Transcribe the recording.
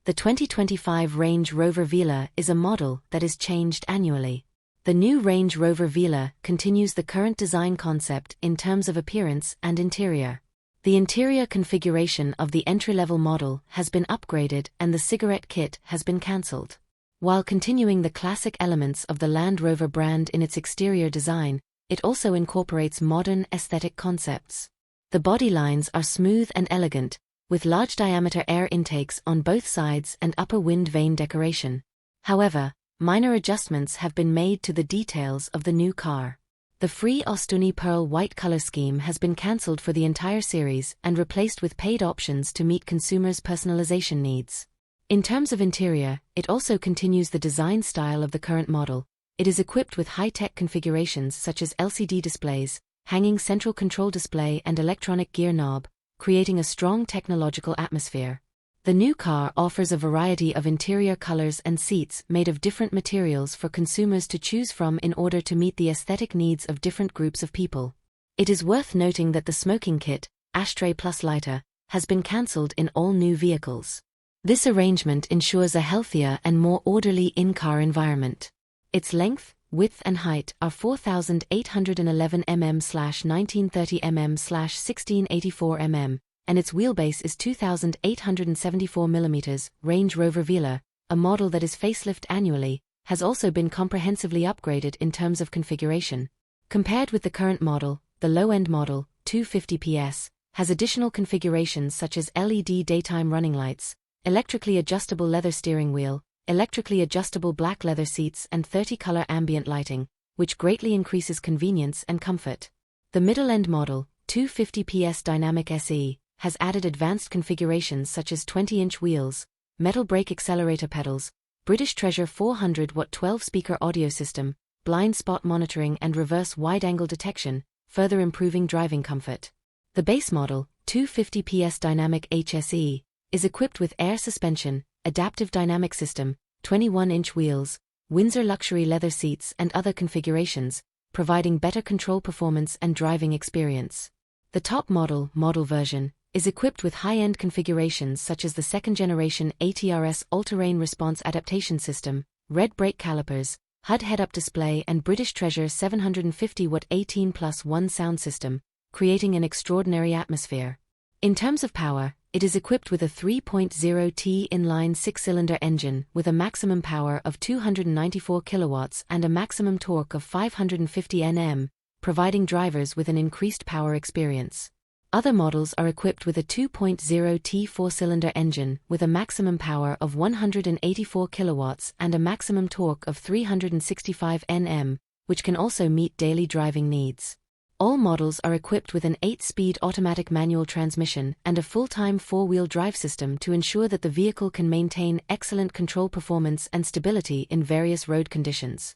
The 2025 Range Rover Velar is a model that is changed annually. The new Range Rover Velar continues the current design concept in terms of appearance and interior. The interior configuration of the entry-level model has been upgraded and the cigarette kit has been cancelled. While continuing the classic elements of the Land Rover brand in its exterior design, it also incorporates modern aesthetic concepts. The body lines are smooth and elegant, with large diameter air intakes on both sides and upper wind vane decoration. However, minor adjustments have been made to the details of the new car. The free Ostuni Pearl White color scheme has been cancelled for the entire series and replaced with paid options to meet consumers' personalization needs. In terms of interior, it also continues the design style of the current model. It is equipped with high-tech configurations such as LCD displays, hanging central control display and electronic gear knob, creating a strong technological atmosphere. The new car offers a variety of interior colors and seats made of different materials for consumers to choose from in order to meet the aesthetic needs of different groups of people. It is worth noting that the smoking kit, Ashtray Plus Lighter, has been cancelled in all new vehicles. This arrangement ensures a healthier and more orderly in-car environment. Its length, width and height are 4,811 mm/1930 mm/1684 mm, and its wheelbase is 2,874 mm. Range Rover Velar, a model that is facelifted annually, has also been comprehensively upgraded in terms of configuration. Compared with the current model, the low-end model, 250 PS, has additional configurations such as LED daytime running lights, electrically adjustable leather steering wheel, electrically adjustable black leather seats and 30-color ambient lighting, which greatly increases convenience and comfort. The middle-end model, 250 PS Dynamic SE, has added advanced configurations such as 20-inch wheels, metal brake accelerator pedals, British Treasure 400-watt 12-speaker audio system, blind spot monitoring and reverse wide-angle detection, further improving driving comfort. The base model, 250 PS Dynamic HSE, is equipped with air suspension, adaptive dynamic system, 21-inch wheels, Windsor luxury leather seats and other configurations, providing better control performance and driving experience. The top model version, is equipped with high-end configurations such as the second-generation ATRS all-terrain response adaptation system, red brake calipers, HUD head-up display and British Treasure 750-watt 18+1 sound system, creating an extraordinary atmosphere. In terms of power, it is equipped with a 3.0T inline six-cylinder engine with a maximum power of 294 kilowatts and a maximum torque of 550 Nm, providing drivers with an increased power experience. Other models are equipped with a 2.0T four-cylinder engine with a maximum power of 184 kilowatts and a maximum torque of 365 Nm, which can also meet daily driving needs. All models are equipped with an 8-speed automatic manual transmission and a full-time four-wheel drive system to ensure that the vehicle can maintain excellent control performance and stability in various road conditions.